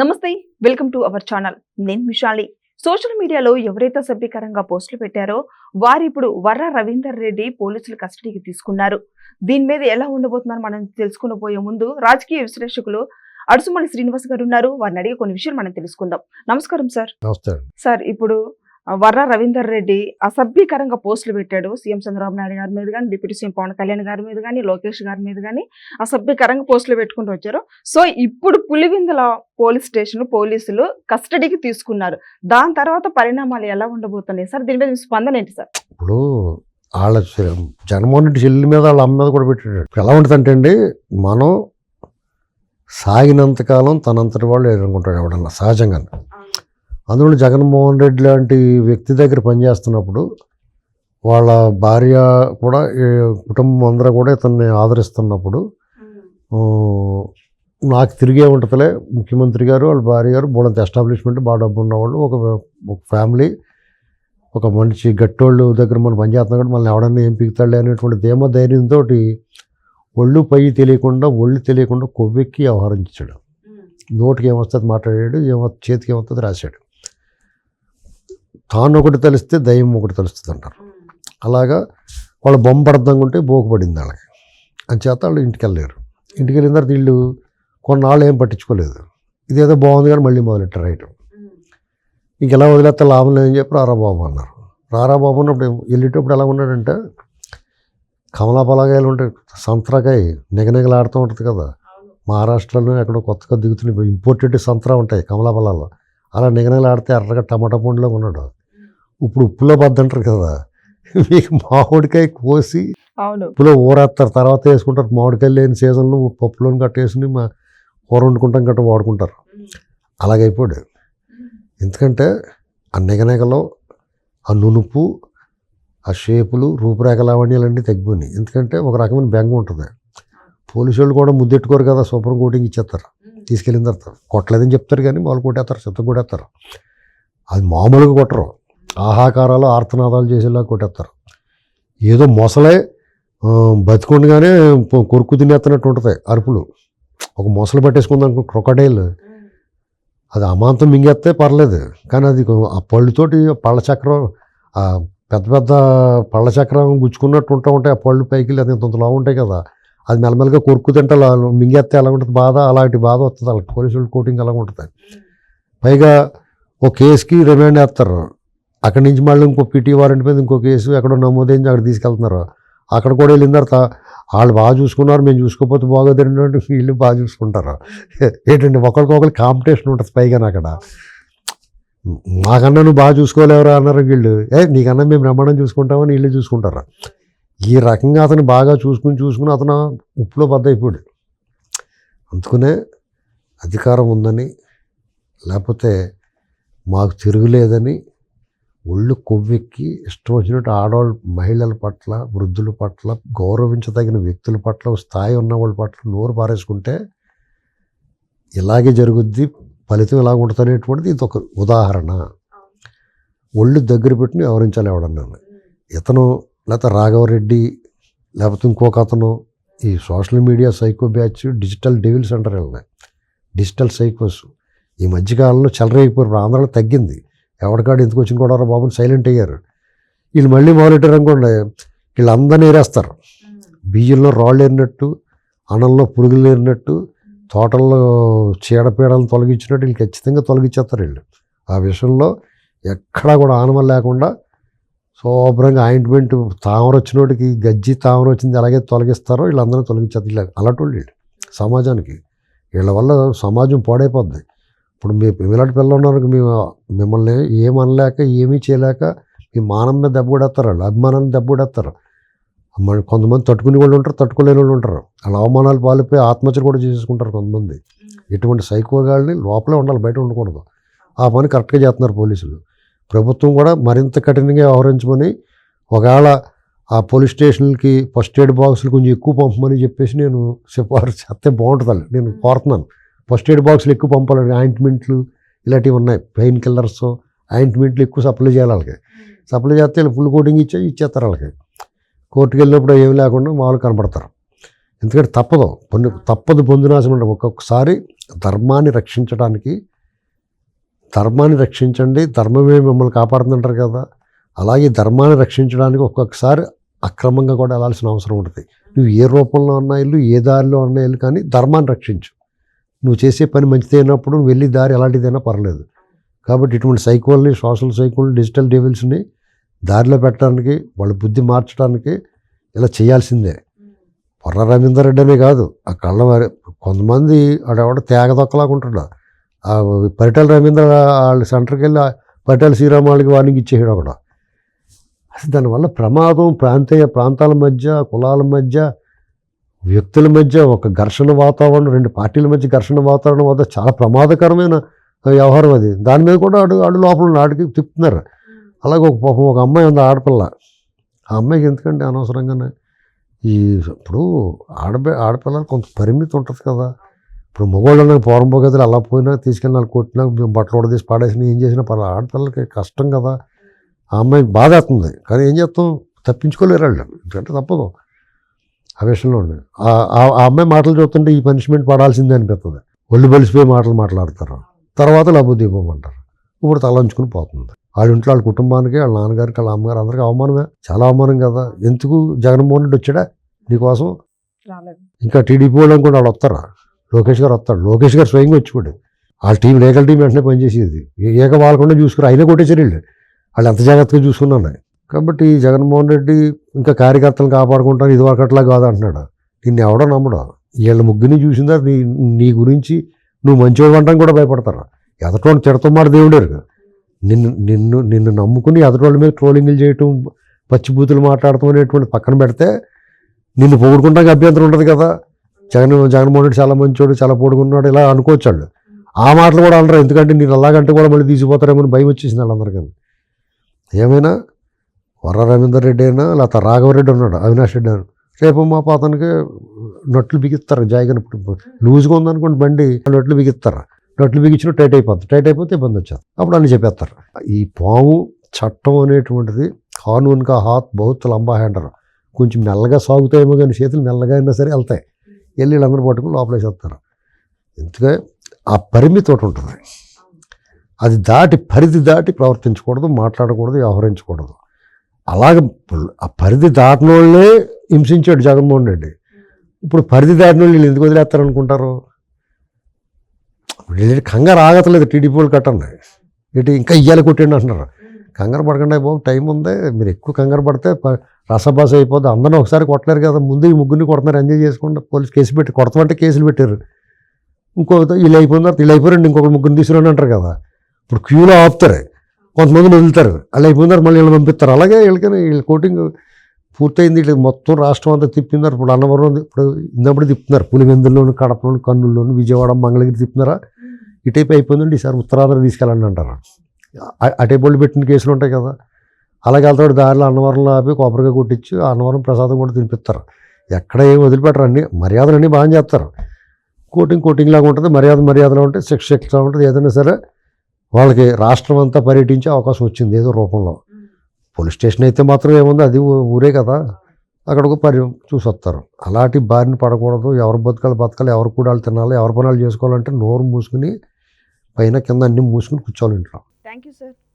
నమస్తే welcome to our channel. నేను Vishali. Social మీడియాలో ఎవరైతే సభ్యకరంగా పోస్టులు పెట్టారో వారు ఇప్పుడు వర్ర రవీందర్ రెడ్డి పోలీసులు కస్టడీకి తీసుకున్నారు. దీని మీద ఎలా ఉండబోతున్నారు మనం తెలుసుకుని పోయే ముందు రాజకీయ విశ్లేషకులు అడుసుమల్లి శ్రీనివాస్ గారు ఉన్నారు. వారిని అడిగి కొన్ని విషయాలు మనం తెలుసుకుందాం. నమస్కారం సార్. సార్, ఇప్పుడు వర్ర రవీందర్ రెడ్డి అసభ్యకరంగా పోస్టులు పెట్టాడు. సీఎం చంద్రబాబు నాయుడు గారి మీద కానీ, డిప్యూటీ సీఎం పవన్ కళ్యాణ్ గారి మీద కానీ, లోకేష్ గారి మీద కానీ అసభ్యకరంగా పోస్టులు పెట్టుకుంటూ వచ్చారు. సో ఇప్పుడు పులివెందుల పోలీస్ స్టేషన్ పోలీసులు కస్టడీకి తీసుకున్నారు. దాని తర్వాత పరిణామాలు ఎలా ఉండబోతున్నాయి సార్? దీని మీద మీ స్పందన ఏంటి సార్? ఇప్పుడు వాళ్ళ జగన్మోహన్ రెడ్డి చెల్లి మీద వాళ్ళ అమ్మ మీద కూడా పెట్టాడు. ఎలా ఉంటుందంటే అండి, మనం సాగినంతకాలం తనంతటి వాళ్ళు ఎదుర్కొంటాడు ఎవడన్నా సహజంగా. అందులో జగన్మోహన్ రెడ్డి లాంటి వ్యక్తి దగ్గర పనిచేస్తున్నప్పుడు వాళ్ళ భార్య కూడా కుటుంబం అందరూ కూడా ఇతన్ని ఆదరిస్తున్నప్పుడు నాకు తిరిగే ఉంటుందిలే, ముఖ్యమంత్రి గారు వాళ్ళ భార్య గారు బోడంత ఎస్టాబ్లిష్మెంట్ బాగా డబ్బు ఉన్నవాళ్ళు, ఒక ఫ్యామిలీ, ఒక మంచి గట్టోళ్ళు దగ్గర మనం పనిచేస్తున్నాం కూడా మనల్ని ఎవడన్నా ఏం పీకుతాడులే అనేటువంటి ధైర్యంతో ఒళ్ళు తెలియకుండా కొవ్వెక్కి వ్యవహరించాడు. నోటికి ఏమొస్తుంది మాట్లాడాడు, చేతికి ఏమొస్తుంది రాశాడు. తాను ఒకటి తెలిస్తే దయ్యం ఒకటి తెలుస్తుంది అంటారు. అలాగా వాళ్ళ బొమ్మ పడద్దంగా ఉంటే బోకుపడింది వాళ్ళకి. అంచేత వాళ్ళు ఇంటికి వెళ్ళారు. ఇంటికి వెళ్ళిన తర్వాత వీళ్ళు కొన్నాళ్ళు ఏం పట్టించుకోలేదు. ఇదేదో బాగుంది కానీ మళ్ళీ మొదలెట్టారు రైట్. ఇంకెలా వదిలేస్తే లాభం లేదని చెప్పి రారాబాబు అన్నారు. రారాబాబు అన్నప్పుడు వెళ్ళేటప్పుడు ఎలా ఉన్నాడంటే, కమలాపలకాయలు ఉంటాయి, సంత్రాకాయ నిగనిగలాడుతూ ఉంటుంది కదా, మహారాష్ట్రలో ఎక్కడో కొత్తగా దిగుతున్నాయి ఇంపోర్టెడ్ సంత్రా ఉంటాయి కమలాపలాల్లో, అలా నిగనిగలాడితే ఎర్రగా టమాటా పండులో ఉన్నాడు. ఇప్పుడు ఉప్పులో బద్దంటారు కదా, మీకు మామిడికాయ కోసి ఉప్పులో ఊరేస్తారు, తర్వాత వేసుకుంటారు. మామిడికాయలు లేని సీజన్లో పప్పులోని కట్టేసుకుని మా కూర వండుకుంటాం గట్ట వాడుకుంటారు. అలాగైపోయాడు. ఎందుకంటే ఆ నిగనిగలో ఆ నునుపు, ఆ షేపులు, రూపురేఖ లావణ్యాలన్నీ తగ్గిపోయినాయి. ఎందుకంటే ఒక రకమైన బెంగ ఉంటుంది. పోలీసు వాళ్ళు కూడా ముద్దెట్టుకోరు కదా, సూపర్ కోటింగ్ ఇచ్చేస్తారు. తీసుకెళ్ళిన తర్వాత కొట్టలేదని చెప్తారు కానీ వాళ్ళు కొట్టేస్తారు, చెత్త కొట్టేస్తారు. అది మామూలుగా కొట్టరు, ఆహాకారాలు ఆర్తనాదాలు చేసేలా కొట్టేస్తారు. ఏదో మొసలే బతికుండగానే కొరుకు తినేస్తున్నట్టు ఉంటుంది అరుపులు. ఒక మొసలు పట్టేసుకుందాం క్రొకడైల్, అది అమాంతం మింగేస్తే పర్లేదు, కానీ అది ఆ పళ్ళుతోటి పళ్ళ చక్రం, ఆ పెద్ద పెద్ద పళ్ళ చక్రం గుచ్చుకున్నట్టు ఉంటాయి. ఆ పళ్ళు పైకి అది ఇంతలా ఉంటాయి కదా, అది మెల్లమెల్లగా కొరుకు తింటే మింగేస్తే ఎలా ఉంటుంది బాధ, అలాంటి బాధ వస్తుంది వాళ్ళకి. పోలీసులు కోటింగ్ అలా ఉంటుంది. పైగా ఒక కేసుకి రిమాండ్ వేస్తారు. అక్కడి నుంచి మళ్ళీ ఇంకో పిటి వారెంట్ మీద ఇంకో కేసు ఎక్కడో నమోదైంది, అక్కడ తీసుకెళ్తున్నారు. అక్కడ కూడా వెళ్ళిన తర్వాత వాళ్ళు బాగా చూసుకున్నారు, మేము చూసుకోకపోతే బాగోదండి, వీళ్ళు బాగా చూసుకుంటారు. ఏంటండి ఒకరికొకరు కాంపిటీషన్ ఉంటుంది. పైగా అక్కడ మాకన్నా నువ్వు బాగా చూసుకోలేవరా అన్నారు వీళ్ళు, నీకన్నా మేము బ్రహ్మాండం చూసుకుంటామని వీళ్ళు చూసుకుంటారు. ఈ రకంగా అతను బాగా చూసుకుని అతను ఉప్పులో బద్దయిపోయాడు. అందుకనే అధికారం ఉందని, లేకపోతే మాకు తిరుగులేదని ఒళ్ళు కొవ్వెక్కి ఇష్టం వచ్చినట్టు ఆడవాళ్ళు, మహిళల పట్ల, వృద్ధుల పట్ల, గౌరవించదగిన వ్యక్తుల పట్ల, స్థాయి ఉన్న వాళ్ళ పట్ల నోరు పారేసుకుంటే ఇలాగే జరుగుద్ది, ఫలితం ఇలాగ ఉంటుంది అనేటువంటిది ఇది ఒక ఉదాహరణ. ఒళ్ళు దగ్గర పెట్టుకుని వ్యవహరించాలి ఎవడన్నాను. ఇతను లేకపోతే రాఘవరెడ్డి లేకపోతే ఇంకొక అతను, ఈ social media psycho batch, digital devils అంటారు వీళ్ళని, డిజిటల్ సైకోస్. ఈ మధ్యకాలంలో చెలరేగిపోయారు. ఆంధ్రాలో తగ్గింది. ఎవరికాడు ఎందుకు వచ్చిన కూడా బాబుని సైలెంట్ అయ్యారు. వీళ్ళు మళ్ళీ మొదలెట్టారు అనుకోండి, వీళ్ళందరినీ ఏరేస్తారు. బియ్యంలో రాళ్ళు ఏరినట్టు, అన్నంలో పురుగులు ఏరినట్టు, తోటల్లో చీడపీడలను తొలగించినట్టు వీళ్ళు ఖచ్చితంగా తొలగించేస్తారు. వీళ్ళు ఆ విషయంలో ఎక్కడా కూడా ఆనమం లేకుండా శుభ్రంగా ఆయింట్మెంట్, తామర వచ్చినోడికి గజ్జి తామర వచ్చింది అలాగే తొలగిస్తారో వీళ్ళందరూ తొలగించేది. ఇలా అలాంటి వీళ్ళు సమాజానికి, వీళ్ళ వల్ల సమాజం పాడైపోద్ది. ఇప్పుడు మీ ఇలాంటి పిల్లలు ఉన్నారు, మిమ్మల్ని ఏమనలేక ఏమీ చేయలేక మీ మానం మీద దెబ్బ కొడేస్తారు, వాళ్ళు అభిమానాన్ని దెబ్బ కొడేస్తారు. కొంతమంది తట్టుకునే వాళ్ళు ఉంటారు, తట్టుకోలేని వాళ్ళు ఉంటారు. అలా అవమానాలు పాలిపోయి ఆత్మహత్యలు కూడా చేసేసుకుంటారు కొంతమంది. ఇటువంటి సైకోగాళ్ళని లోపలే ఉండాలి, బయట ఉండకూడదు. ఆ పని కరెక్ట్గా చేస్తున్నారు పోలీసులు. ప్రభుత్వం కూడా మరింత కఠినంగా వ్యవహరించమని, ఒకవేళ ఆ పోలీస్ స్టేషన్లకి ఫస్ట్ ఎయిడ్ బాక్సులు కొంచెం ఎక్కువ పంపమని చెప్పేసి నేను సిఫారసు చేస్తే బాగుంటుందండి. నేను కోరుతున్నాను, ఫస్ట్ ఎయిడ్ బాక్సులు ఎక్కువ పంపాలి. ఆయింట్మెంట్లు ఇలాంటివి ఉన్నాయి, పెయిన్ కిల్లర్స్, ఆయింట్మెంట్లు ఎక్కువ సప్లై చేయాలి వాళ్ళకి. సప్లై చేస్తే ఫుల్ కోటింగ్ ఇచ్చేస్తారు వాళ్ళకి. కోర్టుకు వెళ్ళినప్పుడు ఏమి లేకుండా మామూలు కనపడతారు. ఎందుకంటే తప్పదు పొందునాశనం అంటే ఒక్కొక్కసారి ధర్మాన్ని రక్షించండి, ధర్మమే మిమ్మల్ని కాపాడుతుంటారు కదా, అలాగే ధర్మాన్ని రక్షించడానికి ఒక్కొక్కసారి అక్రమంగా కూడా వెళ్ళాల్సిన అవసరం ఉంటుంది. నువ్వు ఏ రూపంలో అన్నా ఇల్లు, ఏ దారిలో అన్నా ఇల్లు, కానీ ధర్మాన్ని రక్షించు. నువ్వు చేసే పని మంచిది అయినప్పుడు నువ్వు వెళ్ళి దారి ఎలాంటిదైనా పర్లేదు. కాబట్టి ఇటువంటి సైకోల్ని, సోషల్ సైకోల్ని, డిజిటల్ డెవిల్స్ని దారిలో పెట్టడానికి, వాళ్ళ బుద్ధి మార్చడానికి ఇలా చేయాల్సిందే. వర్ర రవీందర్ రెడ్డి అనే కాదు, ఆ కళ్ళ కొంతమంది ఆడెవడ తేగదొక్కలాగా ఉంటాడు. ఆ పరిటాల రవీంద్ర వాళ్ళ సెంటర్కి వెళ్ళి పరిటాల శ్రీరామ్ వాళ్ళకి వార్నింగ్ ఇచ్చేసాడు ఒకడు. అసలు దానివల్ల ప్రమాదం ప్రాంతాల మధ్య, కులాల మధ్య, వ్యక్తుల మధ్య ఒక ఘర్షణ వాతావరణం, రెండు పార్టీల మధ్య ఘర్షణ వాతావరణం వద్ద చాలా ప్రమాదకరమైన వ్యవహారం అది. దాని మీద కూడా ఆడు లోపల ఆడికి తిప్పుతున్నారు. అలాగే ఒక అమ్మాయి ఉంది, ఆడపిల్ల. ఆ అమ్మాయికి ఎందుకంటే అనవసరంగానే ఇప్పుడు ఆడపిల్లలు కొంత పరిమితి ఉంటుంది కదా. ఇప్పుడు మగవాళ్ళని పూర్వం గదులు అలా పోయినా తీసుకెళ్ళి వాళ్ళు కొట్టినా, బట్టలు ఉడదీసి పాడేసినా, ఏం చేసినా పర్లేదు, ఆడపిల్లలకి కష్టం కదా. ఆ అమ్మాయికి బాధ అవుతుంది, కానీ ఏం చేస్తాం, తప్పించుకోలేరు వాళ్ళు, ఎందుకంటే తప్పదు ఆ విషయంలో. ఆ అమ్మాయి మాటలు చూస్తుంటే ఈ పనిష్మెంట్ పడాల్సిందే అనిపిస్తుంది. ఒళ్ళు బలిసిపోయి మాట్లాడతారు, తర్వాత లబుద్ధి ఇవ్వమంటారు. ఇప్పుడు తలంచుకుని పోతుంది. వాళ్ళ ఇంట్లో వాళ్ళ కుటుంబానికి, వాళ్ళ నాన్నగారికి, వాళ్ళ అమ్మగారు అందరికీ అవమానమే, చాలా అవమానం కదా. ఎందుకు జగన్మోహన్ రెడ్డి వచ్చాడా నీకోసం? ఇంకా టీడీపీ వాళ్ళని కూడా వాళ్ళు వస్తారా? లోకేష్ గారు వస్తాడు, లోకేష్ గారు స్వయంగా వచ్చిపోయాడు. వాళ్ళ టీం, లీగల్ టీం వెంటనే పనిచేసేది, ఏక వాళ్ళకుండా చూసుకుని అయినా కొట్టేసారు వీళ్ళు. వాళ్ళు ఎంత జాగ్రత్తగా చూసుకున్నాను. కాబట్టి జగన్మోహన్ రెడ్డి ఇంకా కార్యకర్తలను కాపాడుకుంటాను, ఇది వరకు అట్లా కాదు అంటున్నాడు. నిన్ను ఎవడో నమ్మడు. వీళ్ళ ముగ్గురిని చూసిందా నీ గురించి నువ్వు మంచివాడు అంటాం కూడా భయపడతారు. ఎదటోని తిడతామాట దేవుడేరు. నిన్ను నమ్ముకుని ఎదటోళ్ళ మీద ట్రోలింగ్లు చేయటం, పచ్చిబూతులు మాట్లాడటం అనేటువంటి పక్కన పెడితే నిన్ను పొగుడుకుంటానికి అభ్యంతరం ఉంటుంది కదా. జగన్మోహన్ రెడ్డి చాలా మంచివాడు, చాలా పొడుగున్నాడు, ఇలా అనుకోవచ్చు వాళ్ళు. ఆ మాటలు కూడా అంటారు, ఎందుకంటే నేను అలాగంటే కూడా మళ్ళీ తీసిపోతారేమో భయం వచ్చేసింది వాళ్ళందరికీ. ఏమైనా వర్ర రవీందర్ రెడ్డి అయినా, లేకపోతే రాఘవరెడ్డి ఉన్నాడు, అవినాష్ రెడ్డి అని, రేపు మా పాతనికి నట్లు బిగిస్తారు. జాయిగా లూజ్గా ఉందనుకోండి బండి, నట్లు బిగిస్తారు. నట్లు బిగించిన టైట్ అయిపోతే ఇబ్బంది వచ్చారు. అప్పుడు అన్ని చెప్పేస్తారు. ఈ పాము చట్టం అనేటువంటిది కానూన్ కా హాత్ బహుత్ లంబా హై అంటారు. కొంచెం మెల్లగా సాగుతాయేమో కానీ చేతులు మెల్లగా అయినా సరే వెళ్తాయి. వెళ్ళి వీళ్ళందరూ పట్టుకుని లోపలేసేస్తారు. ఎందుకంటే ఆ పరిమితి ఒకటి ఉంటుంది, అది పరిధి దాటి ప్రవర్తించకూడదు, మాట్లాడకూడదు, వ్యవహరించకూడదు. అలాగే ఆ పరిధి దాటిన వాళ్ళే హింసించాడు జగన్మోహన్ రెడ్డి. ఇప్పుడు పరిధి దాటిన వాళ్ళు ఎందుకు వదిలేస్తారనుకుంటారు? వీళ్ళు కంగారు ఆగతలేదు, టీడీపీ వాళ్ళు కట్టండి, ఇటు ఇంకా ఇయ్యాలి కొట్టండి అంటున్నారు. కంగారు పడకండి బాబు, టైం ఉంది. మీరు ఎక్కువ కంగారు పడితే రసబాస అయిపోద్ది. అందరినీ ఒకసారి కొట్టలేరు కదా. ముందు ఈ ముగ్గురిని కొడుతున్నారు, ఎంజాయ్ చేసుకుంటే పోలీసు కేసు పెట్టి కొడతామంటే కేసులు పెట్టారు. వీళ్ళు అయిపోయిన తర్వాత వీళ్ళు అయిపోయారండి, ఇంకొక ముగ్గురిని తీసుకురండి అంటారు కదా. ఇప్పుడు క్యూలో ఆపుతారు, కొంతమంది వదులుతారు, వాళ్ళు అయిపోయిన తర్వాత మళ్ళీ వీళ్ళు పంపిస్తారు. అలాగే వీళ్ళ కోటింగ్ పూర్తయింది. వీళ్ళు మొత్తం రాష్ట్రం అంతా తిప్పినారు. ఇప్పుడు అన్నవరం ఇప్పుడు ఇందప్పుడు తిప్పుతున్నారు, పులివెందుల్లోను, కడపలోను, కర్నూలులోను, విజయవాడ, మంగళగిరి తిప్పుతున్నారా. ఇటైపు అయిపోయిందండి, ఈసారి ఉత్తరాంధ్ర తీసుకెళ్ళండి అంటారు. అటైపోళ్ళు పెట్టిన కేసులు ఉంటాయి కదా. అలాగే వెళ్తాడు దారిలో అన్నవరంలో ఆపి కొబ్బరిగా కొట్టించి అన్నవరం ప్రసాదం కూడా తినిపిస్తారు. ఎక్కడ ఏం వదిలిపెట్టరు, అన్ని మర్యాదలన్నీ బాగా చేస్తారు. కోటింగ్ లాగా ఉంటుంది, మర్యాదలు ఉంటాయి, శిక్ష ఉంటుంది. ఏదైనా సరే వాళ్ళకి రాష్ట్రం అంతా పర్యటించే అవకాశం వచ్చింది ఏదో రూపంలో. పోలీస్ స్టేషన్ అయితే మాత్రం ఏముంది, అది ఊరే కదా, అక్కడికి చూసి వస్తారు. అలాంటి బారిన పడకూడదు. ఎవరు బతకాలి, ఎవరు కూడాలు తినాలి, ఎవరి పనాలు చేసుకోవాలంటే నోరు మూసుకుని పైన కింద అన్ని మూసుకుని కూర్చోవాలి ఇంట్లో. Thank you sir.